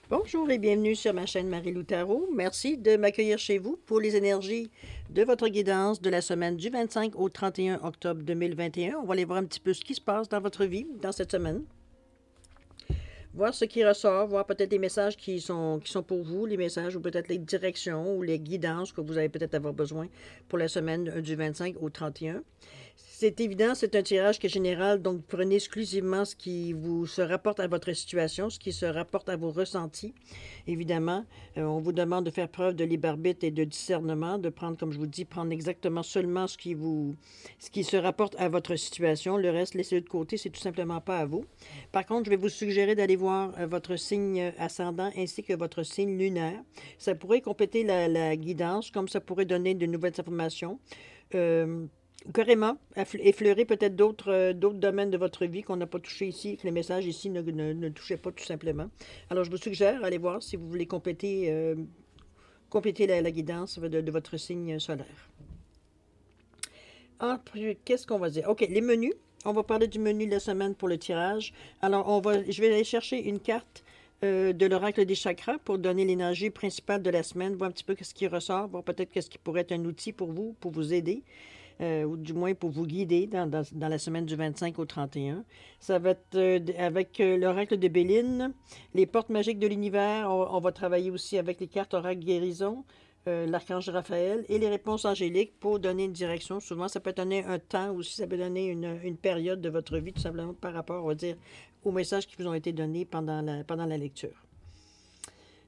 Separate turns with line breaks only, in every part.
Bonjour et bienvenue sur ma chaîne Marie-Lou Tarot. Merci de m'accueillir chez vous pour les énergies de votre guidance de la semaine du 25 au 31 octobre 2021. On va aller voir un petit peu ce qui se passe dans votre vie dans cette semaine. Voir ce qui ressort, voir peut-être des messages qui sont pour vous, les messages ou peut-être les directions ou les guidances que vous allez peut-être avoir besoin pour la semaine du 25 au 31. C'est évident, c'est un tirage qui est général, donc prenez exclusivement ce qui vous se rapporte à votre situation, ce qui se rapporte à vos ressentis. Évidemment, on vous demande de faire preuve de libre arbitre et de discernement, de prendre, comme je vous dis, prendre exactement seulement ce qui se rapporte à votre situation. Le reste, laissez-le de côté, c'est tout simplement pas à vous. Par contre, je vais vous suggérer d'aller voir votre signe ascendant ainsi que votre signe lunaire. Ça pourrait compléter la guidance, comme ça pourrait donner de nouvelles informations. Carrément, effleurer peut-être d'autres domaines de votre vie qu'on n'a pas touché ici, que les messages ici ne touchaient pas tout simplement. Alors, je vous suggère, allez voir si vous voulez compléter la guidance de votre signe solaire. Qu'est-ce qu'on va dire? OK, les menus. On va parler du menu de la semaine pour le tirage. Alors, je vais aller chercher une carte de l'oracle des chakras pour donner l'énergie principale de la semaine, voir un petit peu ce qui ressort, voir peut-être ce qui pourrait être un outil pour vous aider. Ou du moins pour vous guider dans la semaine du 25 au 31. Ça va être avec l'oracle de Béline, les portes magiques de l'univers. On va travailler aussi avec les cartes oracle guérison, l'archange Raphaël et les réponses angéliques pour donner une direction. Souvent, ça peut donner un temps ou si ça peut donner une période de votre vie, tout simplement par rapport, on va dire, aux messages qui vous ont été donnés pendant la lecture.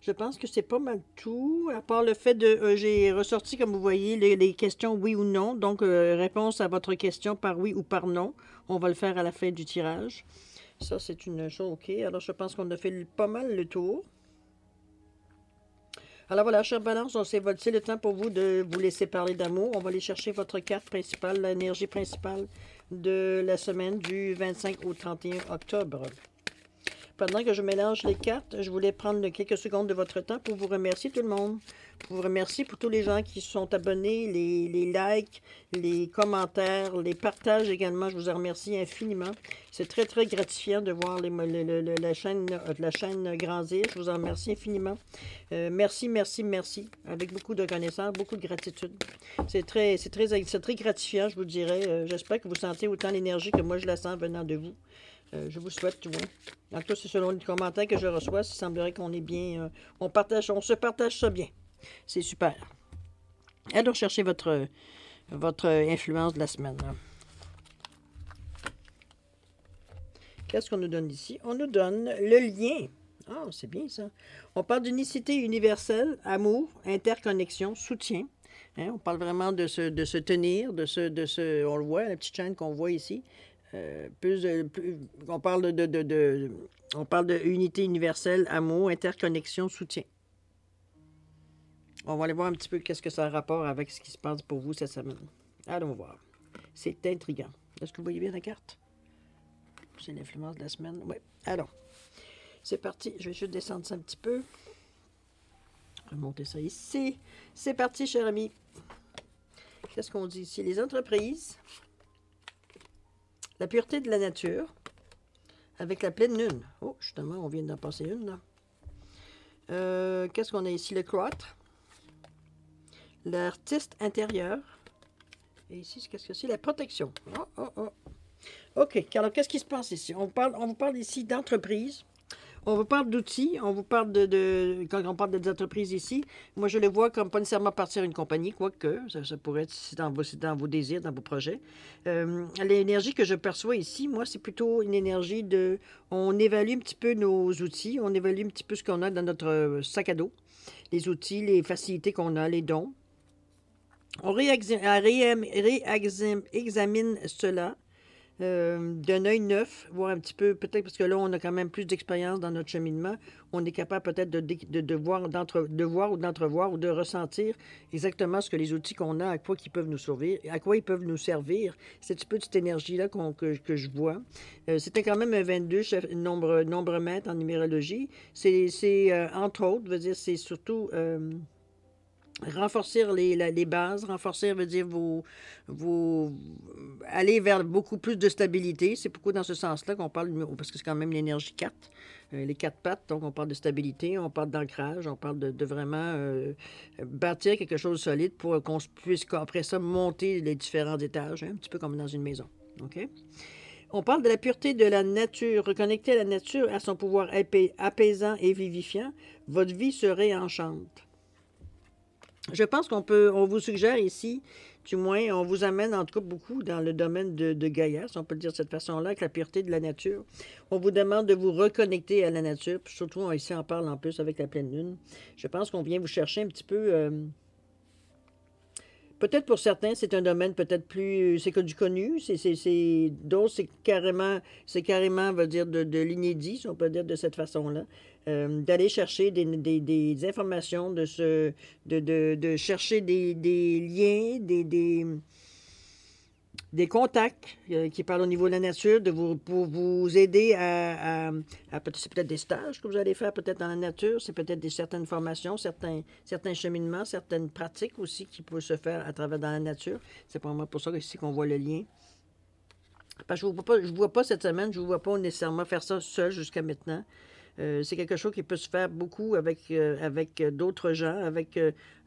Je pense que c'est pas mal tout, à part le fait de... j'ai ressorti, comme vous voyez, les questions oui ou non. Donc, réponse à votre question par oui ou par non. On va le faire à la fin du tirage. Ça, c'est une chose, OK. Alors, je pense qu'on a fait pas mal le tour. Alors voilà, chère Balance, c'est le temps pour vous de vous laisser parler d'amour. On va aller chercher votre carte principale, l'énergie principale de la semaine du 25 au 31 octobre. Pendant que je mélange les cartes, je voulais prendre quelques secondes de votre temps pour vous remercier tout le monde. Pour vous remercier pour tous les gens qui se sont abonnés, les likes, les commentaires, les partages également. Je vous en remercie infiniment. C'est très, très gratifiant de voir la chaîne grandir. Je vous en remercie infiniment. Merci, merci, merci. Avec beaucoup de reconnaissance, beaucoup de gratitude. C'est très gratifiant, je vous dirais. J'espère que vous sentez autant l'énergie que moi je la sens venant de vous. Je vous souhaite tout. En tout cas, c'est selon les commentaires que je reçois. Il semblerait qu'on est bien. On se partage ça bien. C'est super. Allons chercher votre influence de la semaine. Qu'est-ce qu'on nous donne ici? On nous donne le lien. Ah, c'est bien ça. On parle d'unicité universelle, amour, interconnexion, soutien. Hein, on parle vraiment de se tenir, on le voit, la petite chaîne qu'on voit ici. On parle de unité universelle, amour, interconnexion, soutien. On va aller voir un petit peu qu'est-ce que ça a rapport avec ce qui se passe pour vous cette semaine. Allons voir. C'est intriguant. Est-ce que vous voyez bien la carte? C'est l'influence de la semaine. Oui. Alors, c'est parti. Je vais juste descendre ça un petit peu. Remonter ça ici. C'est parti, cher ami. Qu'est-ce qu'on dit ici? Les entreprises. La pureté de la nature, avec la pleine lune. Oh, justement, on vient d'en passer une, là. Qu'est-ce qu'on a ici? Le cloître. L'artiste intérieur. Et ici, qu'est-ce que c'est? La protection. Oh, oh, oh. OK, alors qu'est-ce qui se passe ici? On vous parle ici d'entreprise. On vous parle d'outils, on vous parle quand on parle des entreprises ici, moi je le vois comme pas nécessairement partir une compagnie, quoique, ça pourrait être si dans vos désirs, dans vos projets. L'énergie que je perçois ici, moi, c'est plutôt une énergie on évalue un petit peu nos outils, on évalue un petit peu ce qu'on a dans notre sac à dos, les outils, les facilités qu'on a, les dons. On réexamine cela. D'un œil neuf, voir un petit peu, peut-être parce que là, on a quand même plus d'expérience dans notre cheminement, on est capable peut-être de voir ou d'entrevoir ou de ressentir exactement ce que les outils qu'on a, à quoi ils peuvent nous servir, C'est un petit peu de cette énergie-là que je vois. C'était quand même un 22, nombre maître en numérologie. C'est entre autres, veut dire, c'est surtout... renforcer les bases, renforcer veut dire aller vers beaucoup plus de stabilité. C'est beaucoup dans ce sens-là qu'on parle, parce que c'est quand même l'énergie 4. les quatre pattes. Donc, on parle de stabilité, on parle d'ancrage, on parle de vraiment bâtir quelque chose de solide pour qu'on puisse, après ça, monter les différents étages, hein, un petit peu comme dans une maison. OK? On parle de la pureté de la nature. Reconnecter la nature à son pouvoir apaisant et vivifiant. Votre vie se réenchante. Je pense on vous suggère ici, du moins, on vous amène en tout cas beaucoup dans le domaine de Gaïa, si on peut le dire de cette façon-là, avec la pureté de la nature. On vous demande de vous reconnecter à la nature, puis surtout, ici, on parle en plus avec la pleine lune. Je pense qu'on vient vous chercher un petit peu... peut-être pour certains, c'est un domaine peut-être plus... C'est que du connu. D'autres, c'est carrément, on va dire, de l'inédit, si on peut dire de cette façon-là. D'aller chercher des informations, de chercher des liens, des contacts qui parlent au niveau de la nature, pour vous aider c'est peut-être des stages que vous allez faire peut-être dans la nature, c'est peut-être certaines formations, certains cheminements, certaines pratiques aussi qui peuvent se faire à travers dans la nature. C'est probablement pour ça ici qu'on voit le lien. Parce que je ne vois pas cette semaine, je ne vous vois pas nécessairement faire ça seul jusqu'à maintenant. C'est quelque chose qui peut se faire beaucoup avec d'autres gens,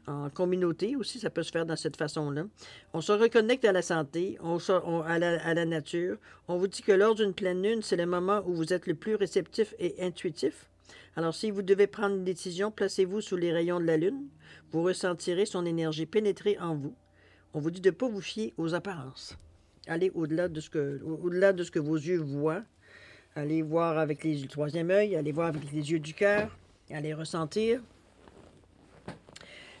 en communauté aussi, ça peut se faire dans cette façon-là. On se reconnecte à la santé, à la nature. On vous dit que lors d'une pleine lune, c'est le moment où vous êtes le plus réceptif et intuitif. Alors, si vous devez prendre une décision, placez-vous sous les rayons de la lune. Vous ressentirez son énergie pénétrer en vous. On vous dit de ne pas vous fier aux apparences. Allez au-delà de ce que vos yeux voient. Allez voir avec le troisième œil, allez voir avec les yeux du cœur, allez ressentir.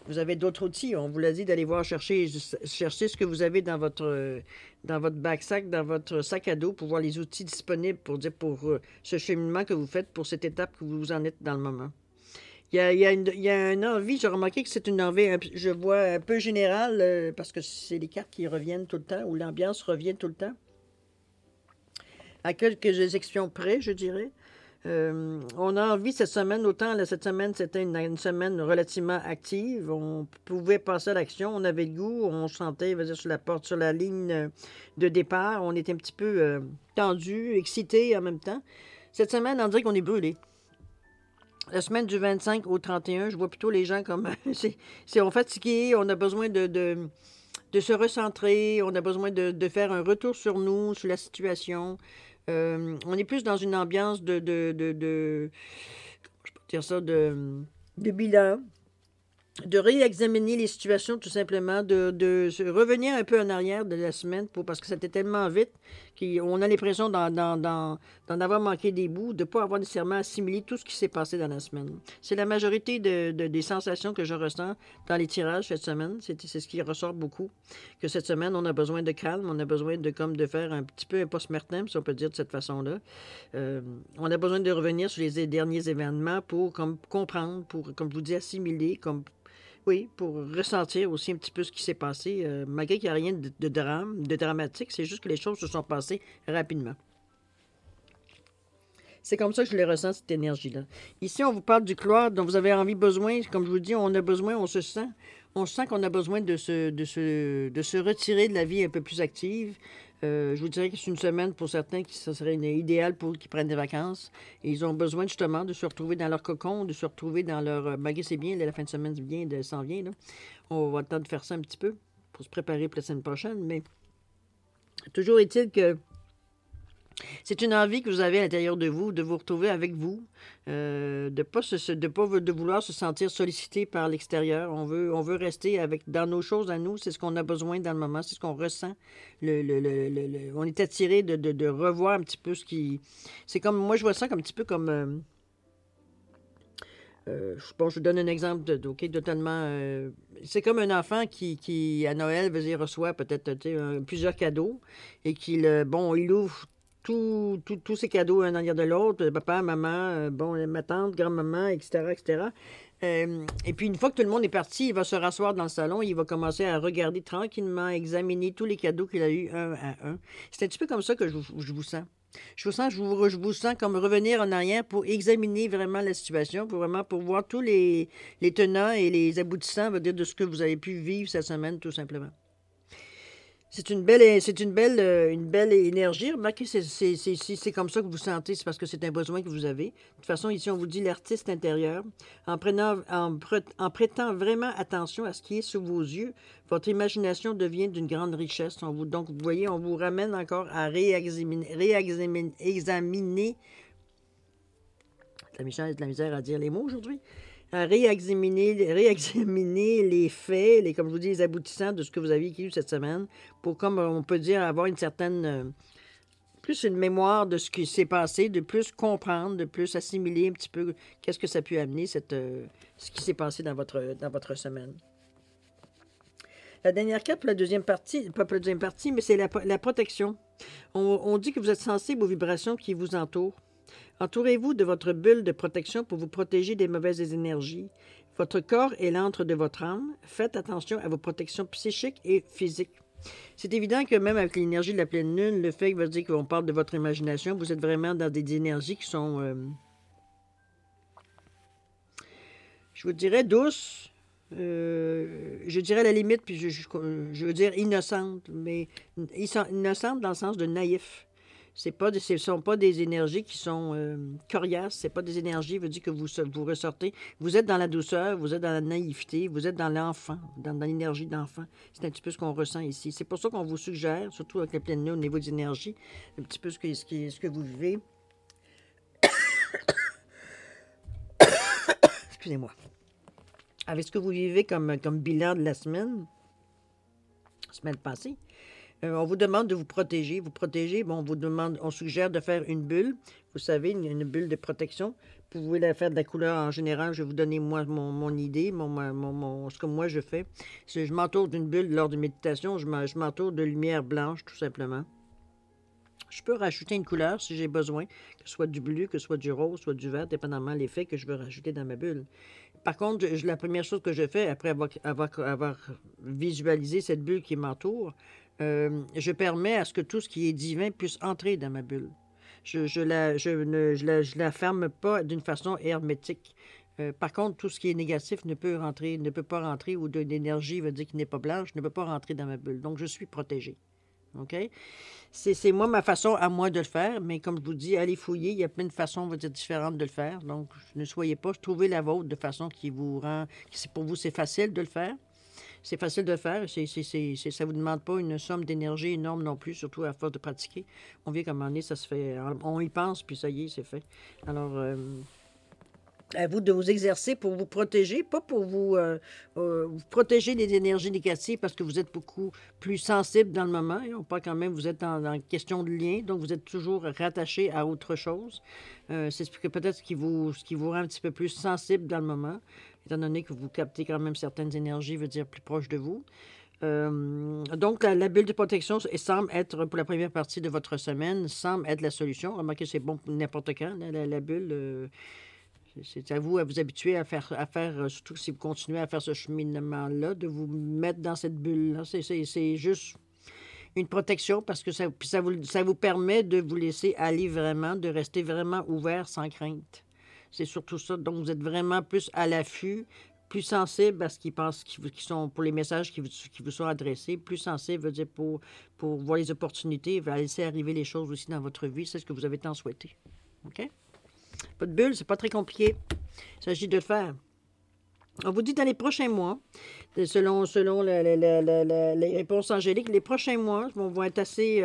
Vous avez d'autres outils. On vous l'a dit d'aller voir chercher ce que vous avez dans votre backsack, dans votre sac à dos, pour voir les outils disponibles pour ce cheminement que vous faites, pour cette étape que vous en êtes dans le moment. Il y a une envie, j'ai remarqué que c'est une envie, je vois un peu générale, parce que c'est les cartes qui reviennent tout le temps, ou l'ambiance revient tout le temps. À quelques exceptions près, je dirais. On a envie cette semaine, cette semaine, c'était une semaine relativement active. On pouvait passer à l'action, on avait le goût, on sentait, sur la ligne de départ. On était un petit peu tendu, excité en même temps. Cette semaine, on dirait qu'on est brûlé. La semaine du 25 au 31, je vois plutôt les gens comme... on est fatigué, on a besoin de se recentrer, on a besoin de faire un retour sur nous, sur la situation. On est plus dans une ambiance comment je peux dire ça, de bilan, de réexaminer les situations tout simplement, de revenir un peu en arrière de la semaine, parce que c'était tellement vite qu'on a l'impression d'en avoir manqué des bouts, de ne pas avoir nécessairement assimilé tout ce qui s'est passé dans la semaine. C'est la majorité des sensations que je ressens dans les tirages cette semaine. C'est ce qui ressort beaucoup, que cette semaine, on a besoin de calme, on a besoin de faire un petit peu un post-mortem, si on peut dire de cette façon-là. On a besoin de revenir sur les derniers événements pour comprendre, pour, comme je vous dis, assimiler, pour ressentir aussi un petit peu ce qui s'est passé, malgré qu'il n'y a rien de dramatique, c'est juste que les choses se sont passées rapidement. C'est comme ça que je les ressens, cette énergie-là. Ici, on vous parle du cloître dont vous avez besoin, comme je vous dis, on a besoin, on sent qu'on a besoin de se retirer de la vie un peu plus active. Je vous dirais que c'est une semaine pour certains ça serait idéal pour qu'ils prennent des vacances. Et ils ont besoin justement de se retrouver dans leur cocon, de se retrouver dans leur... Malgré c'est bien, la fin de semaine s'en vient. Là. On va avoir le temps de faire ça un petit peu pour se préparer pour la semaine prochaine. Mais toujours est-il que c'est une envie que vous avez à l'intérieur de vous retrouver avec vous, de vouloir se sentir sollicité par l'extérieur. On veut rester dans nos choses à nous. C'est ce qu'on a besoin dans le moment, c'est ce qu'on ressent. On est attiré de revoir un petit peu ce qui... C'est comme, moi je vois ça comme un petit peu comme... je vous donne un exemple totalement... c'est comme un enfant qui à Noël, reçoit peut-être plusieurs cadeaux et il ouvre tous ces cadeaux un derrière de l'autre, papa, maman, ma tante, grand-maman, etc., etc. Et puis, une fois que tout le monde est parti, il va se rasseoir dans le salon et il va commencer à regarder tranquillement, examiner tous les cadeaux qu'il a eus un à un. C'est un petit peu comme ça que je vous sens. Je vous sens comme revenir en arrière pour examiner vraiment la situation, pour voir tous les tenants et les aboutissants, de ce que vous avez pu vivre cette semaine, tout simplement. une belle énergie. Remarquez, si c'est comme ça que vous sentez, c'est parce que c'est un besoin que vous avez. De toute façon, ici, on vous dit l'artiste intérieur. En prêtant vraiment attention à ce qui est sous vos yeux, votre imagination devient d'une grande richesse. Donc, vous voyez, on vous ramène encore à examiner. J'ai de la misère à dire les mots aujourd'hui. À réexaminer les faits, comme je vous dis, les aboutissants de ce que vous avez vécu cette semaine, pour, comme on peut dire, avoir une certaine, plus une mémoire de ce qui s'est passé, de plus comprendre, de plus assimiler un petit peu qu'est-ce que ça a pu amener, ce qui s'est passé dans votre semaine. La dernière carte pour la deuxième partie, pas pour la deuxième partie, mais c'est la protection. On dit que vous êtes sensible aux vibrations qui vous entourent. Entourez-vous de votre bulle de protection pour vous protéger des mauvaises énergies. Votre corps est l'antre de votre âme. Faites attention à vos protections psychiques et physiques. C'est évident que même avec l'énergie de la pleine lune, le fait que veut dire qu'on parle de votre imagination, vous êtes vraiment dans des énergies qui sont, je vous dirais, douces. Je dirais à la limite, puis je veux dire innocentes, mais innocentes dans le sens de naïf. Ce ne sont pas des énergies qui sont coriaces, ce pas des énergies, veut dire que vous ressortez. Vous êtes dans la douceur, vous êtes dans la naïveté, vous êtes dans l'enfant, dans l'énergie d'enfant. C'est un petit peu ce qu'on ressent ici. C'est pour ça qu'on vous suggère, surtout avec la pleine lune au niveau des énergies, un petit peu ce que vous vivez. Excusez-moi. Avec ce que vous vivez comme bilan de la semaine passée. On vous demande de vous protéger. Vous protéger, bon, on suggère de faire une bulle. Vous savez, une bulle de protection. Vous pouvez la faire de la couleur en général. Je vais vous donner, moi, mon idée, ce que moi je fais. Je m'entoure d'une bulle lors de méditation. Je m'entoure de lumière blanche, tout simplement. Je peux rajouter une couleur si j'ai besoin, que ce soit du bleu, que ce soit du rose, soit du vert, dépendamment de l'effet que je veux rajouter dans ma bulle. Par contre, la première chose que je fais, après avoir visualisé cette bulle qui m'entoure, je permets à ce que tout ce qui est divin puisse entrer dans ma bulle. Je la ferme pas d'une façon hermétique. Par contre, tout ce qui est négatif ne peut pas rentrer, ou de l'énergie veut dire qu'il n'est pas blanche, ne peut pas rentrer dans ma bulle. Donc, je suis protégée. OK? C'est moi, ma façon à moi de le faire, mais comme je vous dis, allez fouiller, il y a plein de façons, on va dire, différentes de le faire. Donc, ne soyez pas, trouvez la vôtre de façon qui vous rend, pour vous, c'est facile de le faire. C'est facile de le faire, ça ne vous demande pas une somme d'énergie énorme non plus, surtout à force de pratiquer. On vient comme un moment donné, ça se fait, on y pense, puis ça y est, c'est fait. Alors, à vous de vous exercer pour vous protéger, pas pour vous protéger des énergies négatives parce que vous êtes beaucoup plus sensible dans le moment. On parle quand même, vous êtes dans question de lien, donc vous êtes toujours rattaché à autre chose. C'est peut-être ce qui vous rend un petit peu plus sensible dans le moment, étant donné que vous captez quand même certaines énergies, veut dire plus proches de vous. Donc, la bulle de protection semble être, pour la première partie de votre semaine, semble être la solution. Remarquez, c'est bon pour n'importe quand, la bulle. C'est à vous habituer à faire, surtout si vous continuez à faire ce cheminement-là, de vous mettre dans cette bulle-là. C'est juste une protection parce que ça vous permet de vous laisser aller vraiment, de rester vraiment ouvert sans crainte. C'est surtout ça. Donc, vous êtes vraiment plus à l'affût, plus sensible à ce qu'ils pensent, qui sont pour les messages qui vous sont adressés, plus sensible, veut dire pour voir les opportunités, à laisser arriver les choses aussi dans votre vie. C'est ce que vous avez tant souhaité. OK? Pas de bulle, c'est pas très compliqué. Il s'agit de le faire. On vous dit dans les prochains mois, selon les réponses angéliques, les prochains mois vont être assez,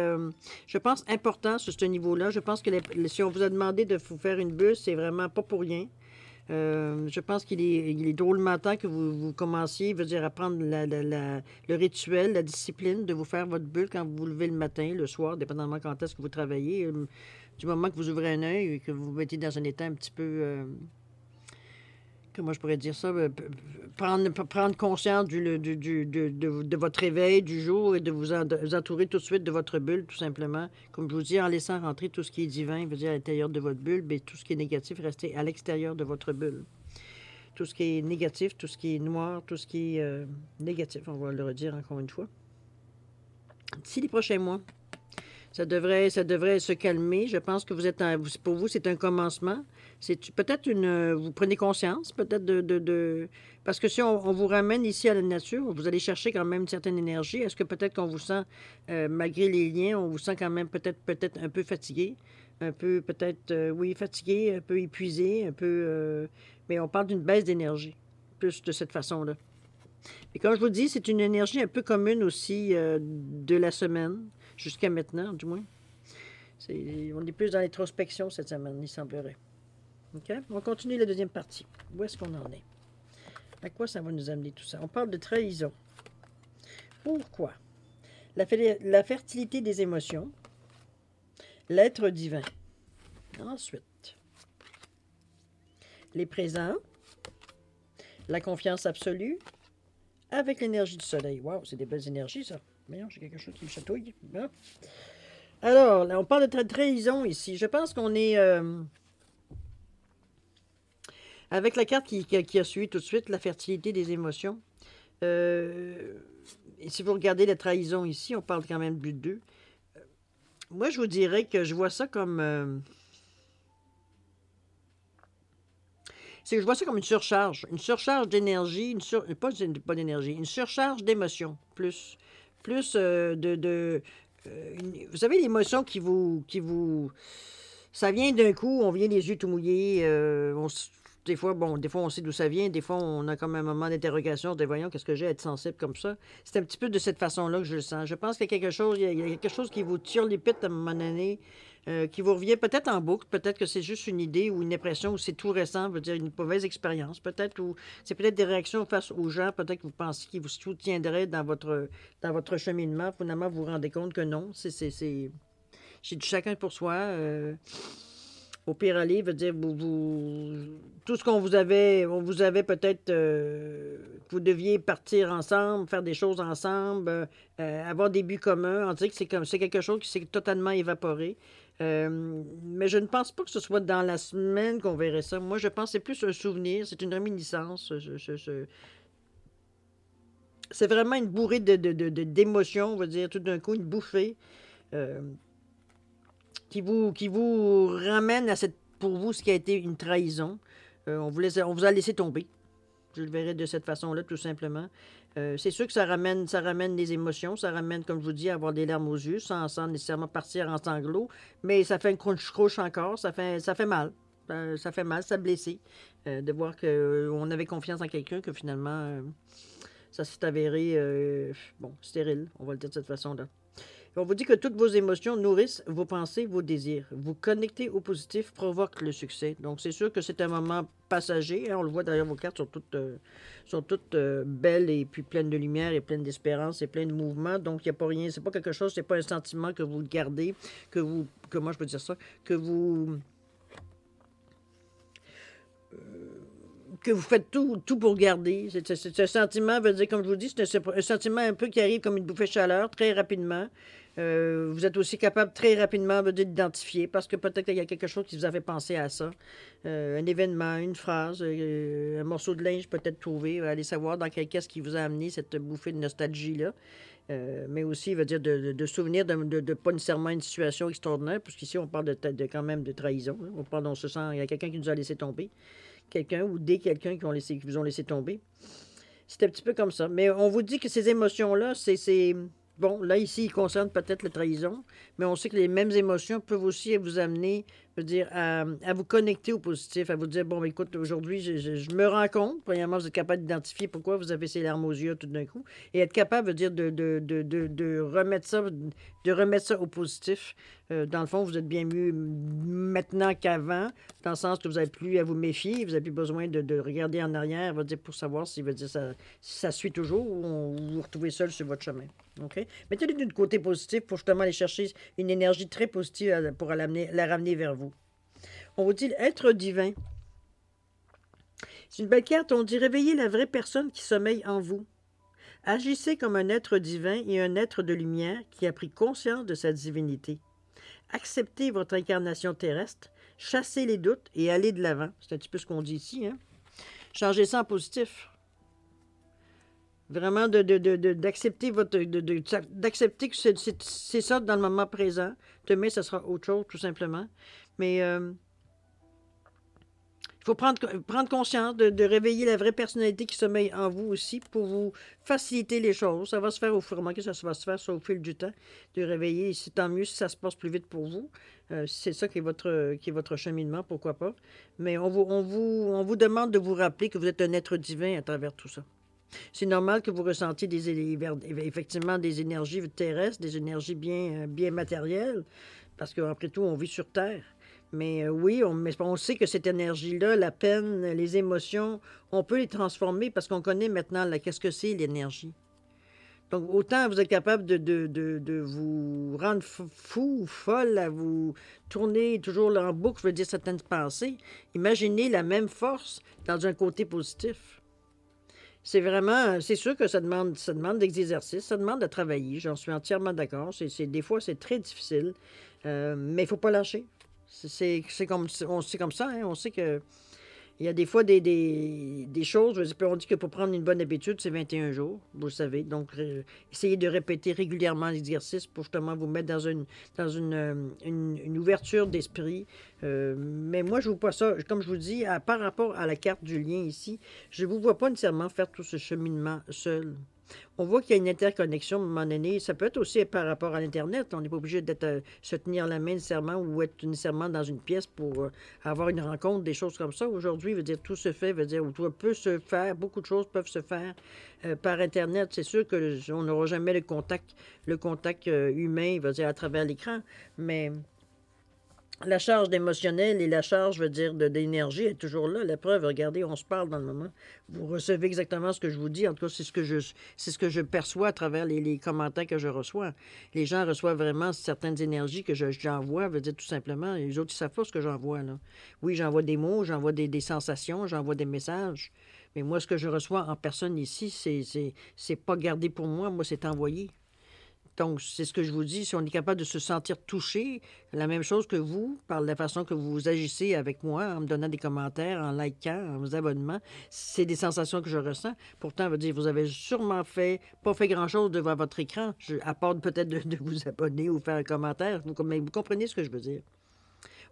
je pense, importants sur ce niveau-là. Je pense que si on vous a demandé de vous faire une bulle, c'est vraiment pas pour rien. Je pense qu'il est drôlement temps que vous commenciez, veut dire, à prendre le rituel, la discipline de vous faire votre bulle quand vous vous levez le matin, le soir, dépendamment quand est-ce que vous travaillez. Du moment que vous ouvrez un œil et que vous vous mettez dans un état un petit peu, comment je pourrais dire ça, prendre conscience de votre réveil du jour et de vous entourer tout de suite de votre bulle, tout simplement. Comme je vous dis, en laissant rentrer tout ce qui est divin, veut dire à l'intérieur de votre bulle, mais tout ce qui est négatif, restez à l'extérieur de votre bulle. Tout ce qui est négatif, tout ce qui est noir, tout ce qui est négatif, on va le redire encore une fois. D'ici les prochains mois, ça devrait se calmer. Je pense que pour vous, c'est un commencement. C'est peut-être vous prenez conscience, peut-être parce que si on vous ramène ici à la nature, vous allez chercher quand même une certaine énergie. Est-ce que peut-être qu'on vous sent, malgré les liens, on vous sent quand même peut-être un peu fatigué, un peu peut-être, oui, fatigué, un peu épuisé, un peu, mais on parle d'une baisse d'énergie, plus de cette façon-là. Et comme je vous dis, c'est une énergie un peu commune aussi de la semaine, jusqu'à maintenant, du moins. On est plus dans l'introspection cette semaine, il semblerait. OK? On continue la deuxième partie. Où est-ce qu'on en est? À quoi ça va nous amener tout ça? On parle de trahison. Pourquoi? La fertilité des émotions. L'être divin. Ensuite, les présents. La confiance absolue. Avec l'énergie du soleil. Waouh, c'est des belles énergies, ça. Voyons, j'ai quelque chose qui me chatouille. Hein? Alors, là, on parle de trahison ici. Je pense qu'on est... avec la carte qui a suivi tout de suite, la fertilité des émotions. Et si vous regardez la trahison ici, on parle quand même du 2. Moi, je vous dirais que je vois ça comme... c'est que je vois ça comme une surcharge. Une surcharge d'énergie, pas d'énergie, une surcharge d'émotions, plus vous savez, l'émotion qui vous... Ça vient d'un coup, on vient les yeux tout mouillés, des fois, on sait d'où ça vient, des fois, on a comme un moment d'interrogation, de voyons, qu'est-ce que j'ai à être sensible comme ça. C'est un petit peu de cette façon-là que je le sens. Je pense qu'il y a quelque chose qui vous tire les pits à un moment donné, qui vous revient peut-être en boucle, peut-être que c'est juste une idée ou une impression, ou c'est tout récent, veut dire une mauvaise expérience, peut-être, ou c'est peut-être des réactions face aux gens, peut-être que vous pensez qu'ils vous soutiendraient dans votre cheminement. Finalement, vous vous rendez compte que non, c'est du chacun pour soi. Au pire aller, veut dire, tout ce on vous avait peut-être, que vous deviez partir ensemble, faire des choses ensemble, avoir des buts communs. On dirait que c'est quelque chose qui s'est totalement évaporé. Mais je ne pense pas que ce soit dans la semaine qu'on verrait ça. Moi, je pense que c'est plus un souvenir, c'est une réminiscence. C'est vraiment une bourrée d'émotions, on va dire, tout d'un coup, une bouffée. euh, qui vous ramène à pour vous, ce qui a été une trahison. On vous a laissé tomber. Je le verrai de cette façon-là, tout simplement. C'est sûr que ça ramène les émotions, ça ramène, comme je vous dis, à avoir des larmes aux yeux, sans nécessairement partir en sanglots, mais ça fait une croche encore, ça fait mal. Ça fait mal, ça blessé, de voir qu'on avait confiance en quelqu'un, que finalement, ça s'est avéré, stérile, on va le dire de cette façon-là. On vous dit que toutes vos émotions nourrissent vos pensées, vos désirs. Vous connecter au positif provoque le succès. Donc, c'est sûr que c'est un moment passager. Hein, on le voit d'ailleurs, vos cartes sont toutes belles et puis pleines de lumière et pleines d'espérance et pleines de mouvement. Donc, il n'y a pas rien. C'est pas quelque chose, c'est pas un sentiment que vous gardez, comment je peux dire ça, que vous faites tout pour garder. C'est un sentiment, veut dire, comme je vous dis, c'est un sentiment un peu qui arrive comme une bouffée de chaleur très rapidement. Vous êtes aussi capable très rapidement d'identifier parce que peut-être qu'il y a quelque chose qui vous a fait penser à ça. Un événement, une phrase, un morceau de linge peut-être trouvé. Allez savoir dans quelle caisse qui vous a amené cette bouffée de nostalgie-là. Mais aussi, veut dire de souvenirs de pas nécessairement une situation extraordinaire, puisqu'ici, on parle quand même de trahison. Hein. On se sent, il y a quelqu'un qui nous a laissé tomber. Quelqu'un ou quelqu'un qui vous ont laissé tomber. C'est un petit peu comme ça. Mais on vous dit que ces émotions-là, c'est... Bon, là, ici, il concerne peut-être la trahison, mais on sait que les mêmes émotions peuvent aussi vous amener, je veux dire, à vous connecter au positif, à vous dire, bon, écoute, aujourd'hui, je me rends compte, premièrement, vous êtes capable d'identifier pourquoi vous avez ces larmes aux yeux tout d'un coup, et être capable, veut dire, de remettre ça au positif. Dans le fond, vous êtes bien mieux maintenant qu'avant, dans le sens que vous n'avez plus à vous méfier, vous n'avez plus besoin de regarder en arrière, veut dire, pour savoir si ça suit toujours ou vous vous retrouvez seul sur votre chemin. OK? Mettez-le du côté positif pour justement aller chercher une énergie très positive pour la ramener vers vous. On vous dit être divin. C'est une belle carte. On dit réveiller la vraie personne qui sommeille en vous. Agissez comme un être divin et un être de lumière qui a pris conscience de sa divinité. Acceptez votre incarnation terrestre, chassez les doutes et allez de l'avant. C'est un petit peu ce qu'on dit ici. Hein? Changez ça en positif. Vraiment d'accepter d'accepter que c'est ça dans le moment présent. Demain, ça sera autre chose, tout simplement. Mais Il faut prendre conscience de réveiller la vraie personnalité qui sommeille en vous aussi pour vous faciliter les choses. Ça va se faire au fur et à mesure, ça va se faire ça au fil du temps, de réveiller. C'est tant mieux si ça se passe plus vite pour vous. Si c'est ça qui est votre cheminement, pourquoi pas. Mais on vous demande de vous rappeler que vous êtes un être divin à travers tout ça. C'est normal que vous ressentiez effectivement des énergies terrestres, des énergies bien matérielles, parce qu'après tout, on vit sur Terre. Mais oui, mais on sait que cette énergie-là, la peine, les émotions, on peut les transformer parce qu'on connaît maintenant qu'est-ce que c'est l'énergie. Donc, autant vous êtes capable de vous rendre fou ou folle, à vous tourner toujours en boucle, je veux dire, certaines pensées, imaginez la même force dans un côté positif. C'est sûr que ça demande des exercices, ça demande de travailler, j'en suis entièrement d'accord. Des fois, c'est très difficile, mais il ne faut pas lâcher. C'est comme ça, hein. On sait que il y a des fois des choses, je veux dire, on dit que pour prendre une bonne habitude, c'est 21 jours, vous le savez. Donc, essayez de répéter régulièrement l'exercice pour justement vous mettre dans une ouverture d'esprit. Mais moi, je ne vous vois pas ça, comme je vous dis, par rapport à la carte du lien ici, je ne vous vois pas nécessairement faire tout ce cheminement seul. On voit qu'il y a une interconnexion à un moment donné. Ça peut être aussi par rapport à l'Internet. On n'est pas obligé d'être se tenir la main nécessairement ou être nécessairement dans une pièce pour avoir une rencontre, des choses comme ça. Aujourd'hui, veut dire tout se fait, veut dire tout peut se faire, beaucoup de choses peuvent se faire par Internet. C'est sûr que on n'aura jamais le contact humain, veut dire à travers l'écran, mais la charge d'émotionnel et la charge, je veux dire, d'énergie est toujours là. La preuve, regardez, on se parle dans le moment. Vous recevez exactement ce que je vous dis. En tout cas, c'est ce que je perçois à travers les commentaires que je reçois. Les gens reçoivent vraiment certaines énergies que j'envoie, veut dire tout simplement. Les autres, ils savent pas ce que j'envoie, là. Oui, j'envoie des mots, j'envoie des sensations, j'envoie des messages. Mais moi, ce que je reçois en personne ici, c'est pas gardé pour moi. Moi, c'est envoyé. Donc, c'est ce que je vous dis, si on est capable de se sentir touché, la même chose que vous, par la façon que vous agissez avec moi, en me donnant des commentaires, en likant, en vous abonnement, c'est des sensations que je ressens. Pourtant, veut dire, vous avez sûrement pas fait grand-chose devant votre écran, à part peut-être de vous abonner ou faire un commentaire. Mais vous comprenez ce que je veux dire.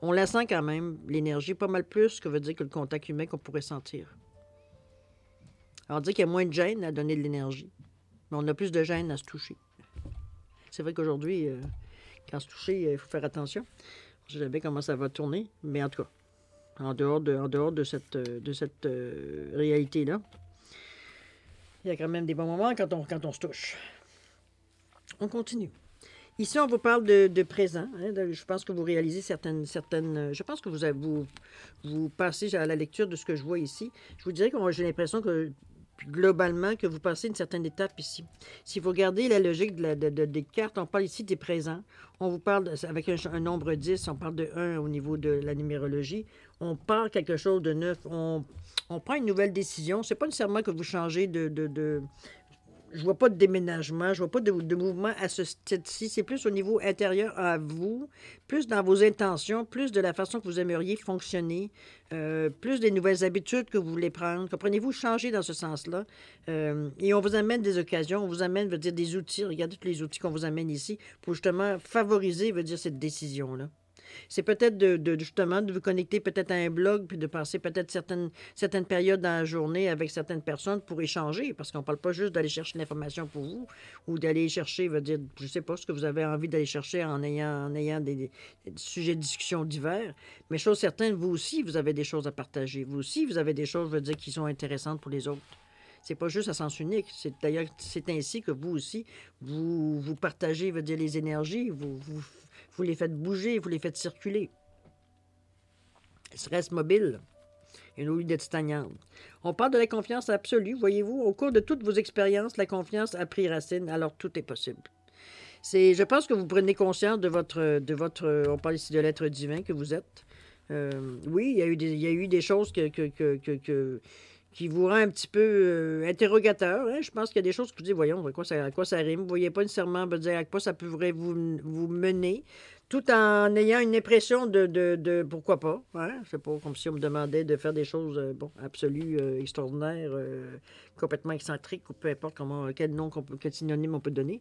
On la sent quand même, l'énergie, pas mal plus que veut dire que le contact humain qu'on pourrait sentir. Alors, on dit qu'il y a moins de gêne à donner de l'énergie, mais on a plus de gêne à se toucher. C'est vrai qu'aujourd'hui, quand se toucher, il faut faire attention. Je ne sais jamais comment ça va tourner, mais en tout cas, en dehors de cette réalité-là, il y a quand même des bons moments quand on se touche. On continue. Ici, on vous parle de présent. Hein, je pense que vous réalisez certaines. Je pense que vous passez à la lecture de ce que je vois ici. Je vous dirais que j'ai l'impression que globalement, que vous passez une certaine étape ici. Si vous regardez la logique des cartes, on parle ici des présents. On vous parle, avec un nombre 10, on parle de 1 au niveau de la numérologie. On parle quelque chose de neuf. On prend une nouvelle décision. C'est pas nécessairement que vous changez je vois pas de déménagement, je vois pas de mouvement à ce stade-ci. C'est plus au niveau intérieur à vous, plus dans vos intentions, plus de la façon que vous aimeriez fonctionner, plus des nouvelles habitudes que vous voulez prendre. Comprenez-vous, changer dans ce sens-là. Et on vous amène des occasions, on vous amène, veut dire, des outils. Regardez tous les outils qu'on vous amène ici pour justement favoriser, veut dire, cette décision-là. C'est peut-être justement de vous connecter peut-être à un blog, puis de passer peut-être certaines périodes dans la journée avec certaines personnes pour échanger, parce qu'on ne parle pas juste d'aller chercher l'information pour vous, ou d'aller chercher, veut dire, je ne sais pas ce que vous avez envie d'aller chercher en ayant des sujets de discussion divers, mais chose certaine, vous aussi, vous avez des choses à partager. Vous aussi, vous avez des choses, veut dire, qui sont intéressantes pour les autres. C'est pas juste à sens unique. D'ailleurs, c'est ainsi que vous aussi, vous partagez, veut dire, les énergies, vous les faites bouger, vous les faites circuler. Elles restent mobiles, au lieu d'être stagnantes. On parle de la confiance absolue. Voyez-vous, au cours de toutes vos expériences, la confiance a pris racine, alors tout est possible. Je pense que vous prenez conscience de votre on parle ici de l'être divin que vous êtes. Oui, il y a eu des choses qui vous rend un petit peu interrogateur. Hein? Je pense qu'il y a des choses que vous dites, voyons, à quoi ça rime. Vous ne voyez pas nécessairement dire à quoi ça pourrait vous mener, tout en ayant une impression de pourquoi pas. Hein? C'est pas comme si on me demandait de faire des choses absolues, extraordinaires, complètement excentriques, ou peu importe quel synonyme on peut donner.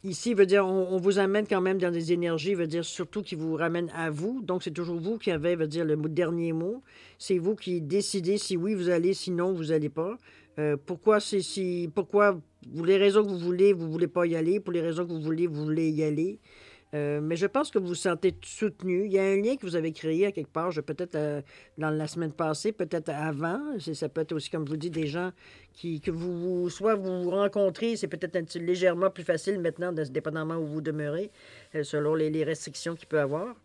Ici, veut dire, on vous amène quand même dans des énergies, veut dire, surtout qui vous ramènent à vous. Donc, c'est toujours vous qui avez, veut dire, dernier mot. C'est vous qui décidez si oui, vous allez, sinon, vous n'allez pas. Pourquoi pourquoi, pour les raisons que vous voulez pas y aller. Pour les raisons que vous voulez y aller. Mais je pense que vous vous sentez soutenu. Il y a un lien que vous avez créé à quelque part, peut-être dans la semaine passée, peut-être avant. Ça peut être aussi, comme je vous dis, des gens que soit vous rencontrez, c'est peut-être légèrement plus facile maintenant, dépendamment où vous demeurez, selon les restrictions qu'il peut avoir.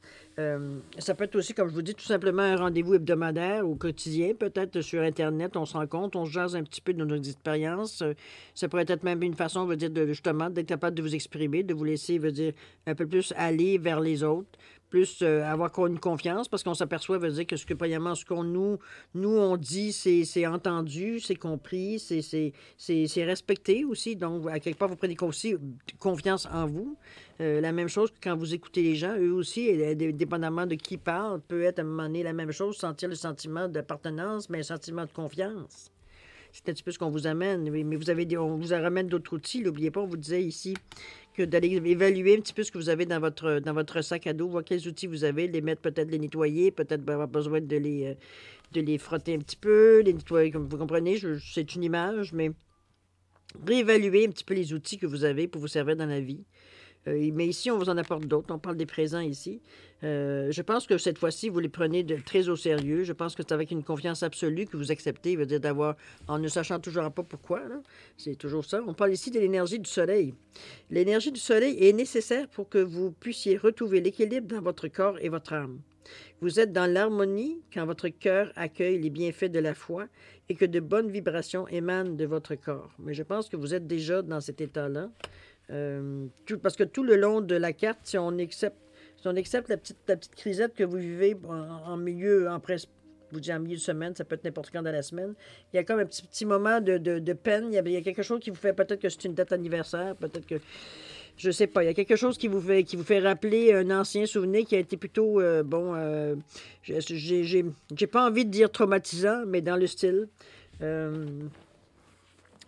Ça peut être aussi, comme je vous dis, tout simplement un rendez-vous hebdomadaire ou quotidien, peut-être sur Internet, on se rencontre, on se jase un petit peu de nos expériences. Ça pourrait être même une façon, veut dire, justement, d'être capable de vous exprimer, de vous laisser, veut dire, un peu plus aller vers les autres, plus avoir une confiance, parce qu'on s'aperçoit, veut dire, que premièrement, ce qu'on nous on dit, c'est entendu, c'est compris, c'est respecté aussi. Donc, à quelque part, vous prenez aussi confiance en vous. La même chose que quand vous écoutez les gens, eux aussi, dépendamment de qui parle, peut être à un moment donné la même chose, sentir le sentiment d'appartenance, mais un sentiment de confiance. C'est un petit peu ce qu'on vous amène. Mais on vous ramène d'autres outils. N'oubliez pas, on vous disait ici que d'aller évaluer un petit peu ce que vous avez dans votre sac à dos, voir quels outils vous avez, les mettre, peut-être les nettoyer, peut-être avoir besoin de les frotter un petit peu, les nettoyer, comme vous comprenez, c'est une image, mais réévaluer un petit peu les outils que vous avez pour vous servir dans la vie. Mais ici, on vous en apporte d'autres. On parle des présents ici. Je pense que cette fois-ci, vous les prenez très au sérieux. Je pense que c'est avec une confiance absolue que vous acceptez, veut dire d'avoir, en ne sachant toujours pas pourquoi. C'est toujours ça. On parle ici de l'énergie du soleil. L'énergie du soleil est nécessaire pour que vous puissiez retrouver l'équilibre dans votre corps et votre âme. Vous êtes dans l'harmonie quand votre cœur accueille les bienfaits de la foi et que de bonnes vibrations émanent de votre corps. Mais je pense que vous êtes déjà dans cet état-là. Parce que tout le long de la carte, si on accepte la petite crisette que vous vivez en milieu de semaine, ça peut être n'importe quand dans la semaine, il y a comme un petit moment de peine, il y a quelque chose qui vous fait, peut-être que c'est une date anniversaire, peut-être que, je sais pas, il y a quelque chose qui vous fait rappeler un ancien souvenir qui a été plutôt, j'ai pas envie de dire traumatisant, mais dans le style.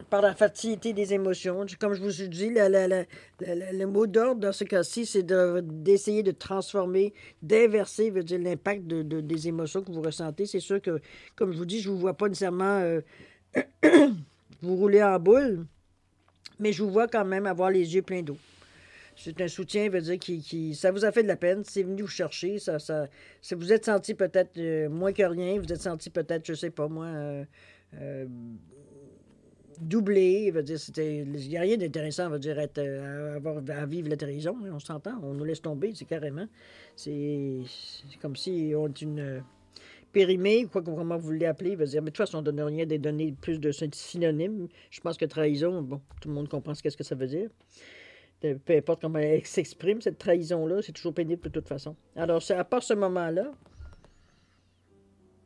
Par la facilité des émotions. Comme je vous ai dit, le mot d'ordre dans ce cas-ci, c'est d'essayer de transformer, d'inverser, veut dire l'impact des émotions que vous ressentez. C'est sûr que, comme je vous dis, je ne vous vois pas nécessairement vous rouler en boule, mais je vous vois quand même avoir les yeux pleins d'eau. C'est un soutien, veut dire, ça vous a fait de la peine, c'est venu vous chercher, ça vous êtes senti peut-être moins que rien, vous êtes senti peut-être, je sais pas moi, doublé, veut dire, il n'y a rien d'intéressant, veut dire, à vivre la télévision, hein, on s'entend, on nous laisse tomber, c'est carrément. C'est comme si on est une périmée, comment vous voulez appeler, veut dire, mais de toute façon, on ne donne rien des données plus de synonymes. Je pense que trahison, bon, tout le monde comprend qu'est-ce que ça veut dire. Peu importe comment elle s'exprime, cette trahison-là, c'est toujours pénible de toute façon. Alors, à part ce moment-là,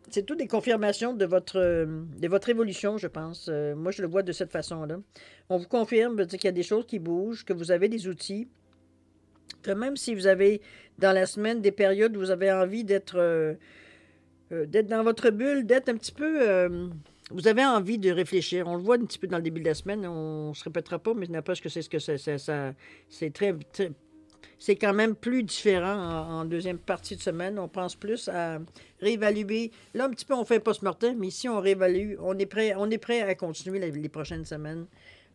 c'est tout des confirmations de votre évolution, je pense. Moi, je le vois de cette façon-là. On vous confirme qu'il y a des choses qui bougent, que vous avez des outils, que même si vous avez, dans la semaine, des périodes où vous avez envie d'être dans votre bulle, d'être un petit peu... vous avez envie de réfléchir. On le voit un petit peu dans le début de la semaine. On ne se répétera pas, mais n'importe ce que c'est ce que c'est très c'est quand même plus différent en deuxième partie de semaine. On pense plus à réévaluer. Là, un petit peu, on fait un post-mortem, mais ici, on réévalue. On est prêt à continuer les prochaines semaines.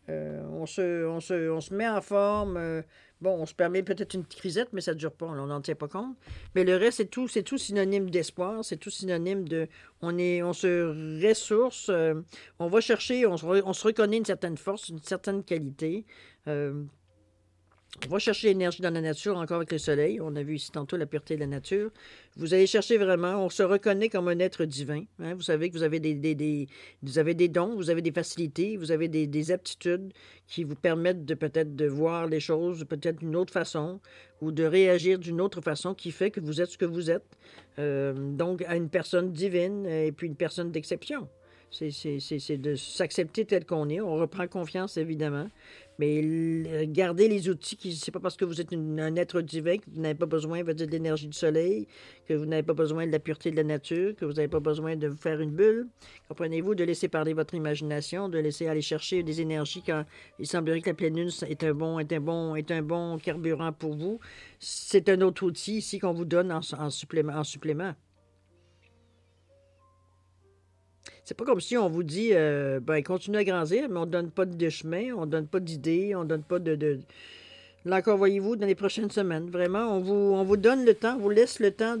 On se met en forme. On se permet peut-être une petite crisette, mais ça ne dure pas. On n'en tient pas compte. Mais le reste, c'est tout synonyme d'espoir. C'est tout synonyme de... On se ressource. On va chercher, on se reconnaît une certaine force, une certaine qualité. On va chercher l'énergie dans la nature, encore avec le soleil. On a vu ici tantôt la pureté de la nature. Vous allez chercher vraiment, on se reconnaît comme un être divin. Hein? Vous savez que vous avez vous avez des dons, vous avez des facilités, vous avez des aptitudes qui vous permettent peut-être de voir les choses peut-être d'une autre façon ou de réagir d'une autre façon qui fait que vous êtes ce que vous êtes. Donc, à une personne divine et puis une personne d'exception. C'est de s'accepter tel qu'on est. On reprend confiance, évidemment. Mais gardez les outils qui. C'est pas parce que vous êtes un être divin que vous n'avez pas besoin, de l'énergie du soleil, que vous n'avez pas besoin de la pureté de la nature, que vous n'avez pas besoin de vous faire une bulle. Comprenez-vous, de laisser parler votre imagination, de laisser aller chercher des énergies quand il semblerait que la pleine lune est un bon carburant pour vous. C'est un autre outil ici qu'on vous donne en supplément. C'est pas comme si on vous dit, ben, continuez à grandir, mais on ne donne pas de chemin, on ne donne pas d'idées, on ne donne pas Là encore, voyez-vous, dans les prochaines semaines, vraiment, on vous donne le temps, on vous laisse le temps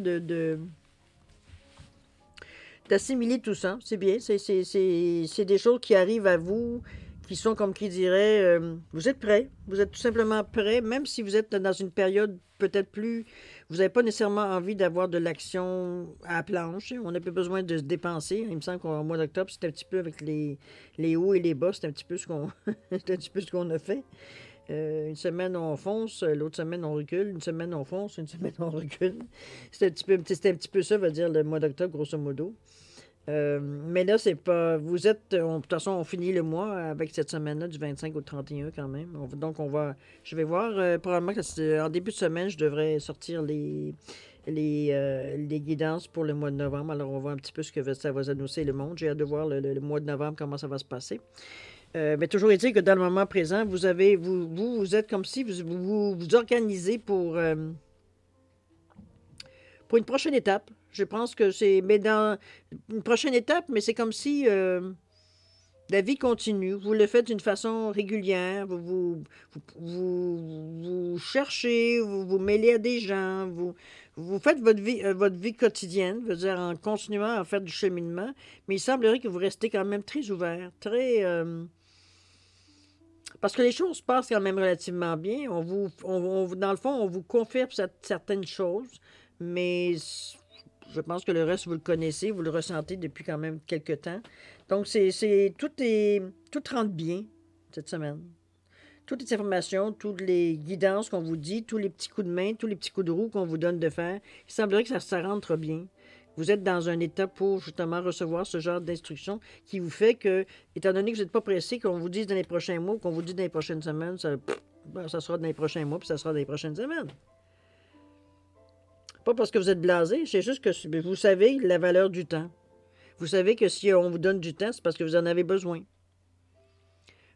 d'assimiler tout ça. C'est bien, c'est des choses qui arrivent à vous, qui sont, comme qui dirait, vous êtes prêts, vous êtes tout simplement prêts, même si vous êtes dans une période peut-être plus... Vous n'avez pas nécessairement envie d'avoir de l'action à la planche. On n'a plus besoin de se dépenser. Il me semble qu'au mois d'octobre, c'est un petit peu avec les hauts et les bas, c'est un petit peu ce qu'on c'est un petit peu ce qu'on a fait. Une semaine, on fonce, l'autre semaine, on recule. Une semaine, on fonce, une semaine, on recule. C'est un petit peu ça, va dire, le mois d'octobre, grosso modo. Mais là, c'est pas. Vous êtes. De toute façon, on finit le mois avec cette semaine-là, du 25 au 31 quand même. Donc, je vais voir. Probablement en début de semaine, je devrais sortir les guidances pour le mois de novembre. Alors, on va voir un petit peu ce que ça va annoncer le monde. J'ai hâte de voir le mois de novembre, comment ça va se passer. Mais toujours est-il que dans le moment présent, vous êtes comme si vous organisez pour une prochaine étape. Je pense que c'est mais dans une prochaine étape, mais c'est comme si la vie continue. Vous le faites d'une façon régulière. Vous cherchez, vous vous mêlez à des gens, vous faites votre vie quotidienne, veut dire en continuant à faire du cheminement. Mais il semblerait que vous restez quand même très ouvert, très parce que les choses passent quand même relativement bien. Dans le fond, on vous confirme certaines choses, mais je pense que le reste, vous le connaissez, vous le ressentez depuis quand même quelques temps. Donc, tout rentre bien cette semaine. Toutes les informations, toutes les guidances qu'on vous dit, tous les petits coups de main, tous les petits coups de roue qu'on vous donne de faire, il semblerait que ça rentre bien. Vous êtes dans un état pour justement recevoir ce genre d'instructions qui vous fait que, étant donné que vous n'êtes pas pressé, qu'on vous dise dans les prochains mois, qu'on vous dise dans les prochaines semaines, ça sera dans les prochains mois, puis ça sera dans les prochaines semaines. Pas parce que vous êtes blasé, c'est juste que vous savez la valeur du temps. Vous savez que si on vous donne du temps, c'est parce que vous en avez besoin.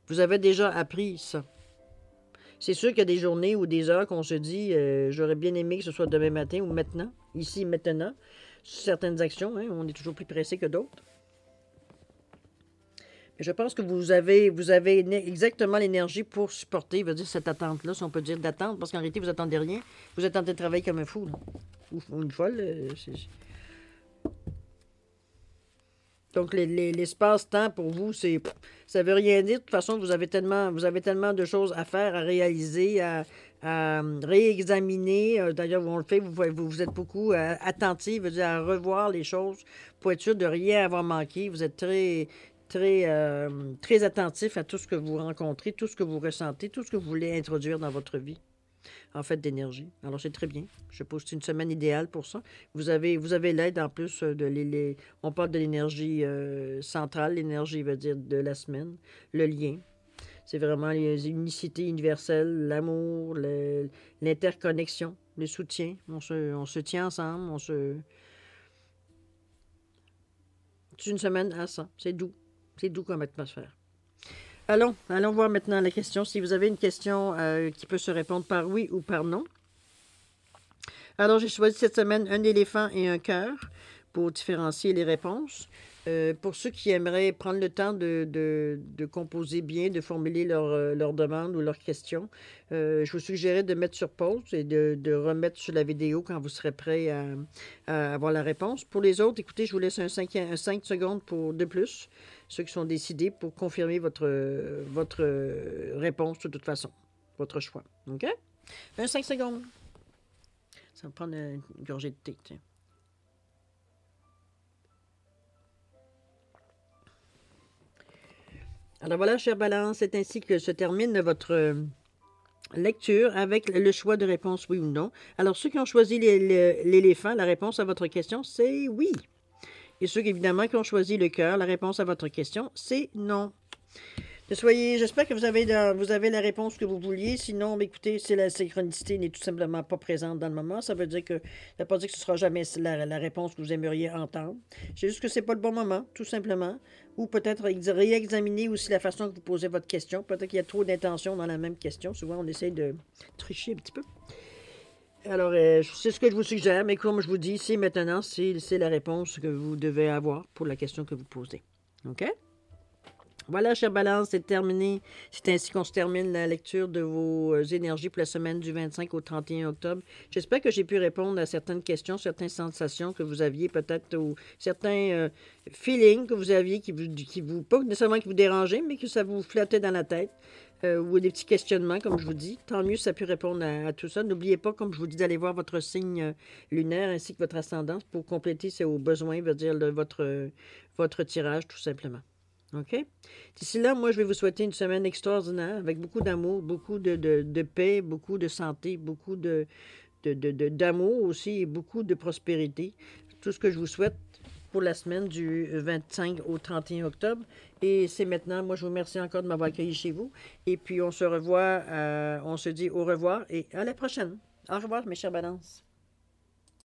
Vous avez déjà appris ça. C'est sûr qu'il y a des journées ou des heures qu'on se dit j'aurais bien aimé que ce soit demain matin ou maintenant, ici, maintenant. Sur certaines actions, hein, on est toujours plus pressé que d'autres. Mais je pense que vous avez exactement l'énergie pour supporter, veut dire, cette attente-là, si on peut dire d'attente, parce qu'en réalité, vous n'attendez rien. Vous êtes en train de travailler comme un fou, là. Ou une folle. Donc, l'espace-temps pour vous, ça veut rien dire. De toute façon, vous avez tellement de choses à faire, à réaliser, à réexaminer. D'ailleurs, on le fait, vous êtes beaucoup attentif, veut dire, à revoir les choses pour être sûr de rien avoir manqué. Vous êtes très, très, très attentif à tout ce que vous rencontrez, tout ce que vous ressentez, tout ce que vous voulez introduire dans votre vie, en fait, d'énergie. Alors, c'est très bien. Je suppose que c'est une semaine idéale pour ça. Vous avez l'aide en plus on parle de l'énergie centrale, l'énergie, veut dire, de la semaine, le lien. C'est vraiment l'unicité universelle, l'amour, l'interconnexion, le soutien. On se tient ensemble, C'est une semaine à ça. C'est doux. C'est doux comme atmosphère. Allons voir maintenant la question. Si vous avez une question qui peut se répondre par oui ou par non. Alors, j'ai choisi cette semaine un éléphant et un cœur pour différencier les réponses. Pour ceux qui aimeraient prendre le temps de composer bien, de formuler leur demande ou leurs questions, je vous suggérais de mettre sur pause et de remettre sur la vidéo quand vous serez prêt à avoir la réponse. Pour les autres, écoutez, je vous laisse un 5 secondes de plus, ceux qui sont décidés, pour confirmer votre réponse de toute façon, votre choix. OK? Un 5 secondes. Ça va prendre une gorgée de thé, tiens. Alors voilà, chère Balance, c'est ainsi que se termine votre lecture avec le choix de réponse oui ou non. Alors, ceux qui ont choisi l'éléphant, la réponse à votre question, c'est oui. Et ceux, évidemment, qui ont choisi le cœur, la réponse à votre question, c'est non. J'espère que vous avez la réponse que vous vouliez. Sinon, écoutez, si la synchronicité n'est tout simplement pas présente dans le moment, ça veut dire que ça veut pas dire que ce sera jamais la réponse que vous aimeriez entendre. C'est juste que c'est pas le bon moment, tout simplement. Ou peut-être réexaminer aussi la façon que vous posez votre question. Peut-être qu'il y a trop d'intentions dans la même question. Souvent, on essaie de tricher un petit peu. Alors, c'est ce que je vous suggère, mais comme je vous dis, c'est maintenant, c'est la réponse que vous devez avoir pour la question que vous posez. OK? Voilà, chère Balance, c'est terminé. C'est ainsi qu'on se termine la lecture de vos énergies pour la semaine du 25 au 31 octobre. J'espère que j'ai pu répondre à certaines questions, certaines sensations que vous aviez peut-être, ou certains feelings que vous aviez pas nécessairement qui vous dérangeaient, mais que ça vous flottait dans la tête, ou des petits questionnements, comme je vous dis. Tant mieux si ça a pu répondre à tout ça. N'oubliez pas, comme je vous dis, d'aller voir votre signe lunaire ainsi que votre ascendance pour compléter vos besoins, veut dire votre tirage, tout simplement. OK? D'ici là, moi, je vais vous souhaiter une semaine extraordinaire avec beaucoup d'amour, beaucoup de paix, beaucoup de santé, beaucoup d'amour aussi et beaucoup de prospérité. Tout ce que je vous souhaite pour la semaine du 25 au 31 octobre. Et c'est maintenant, moi, je vous remercie encore de m'avoir accueilli chez vous. Et puis, on se revoit, on se dit au revoir et à la prochaine. Au revoir, mes chères balances.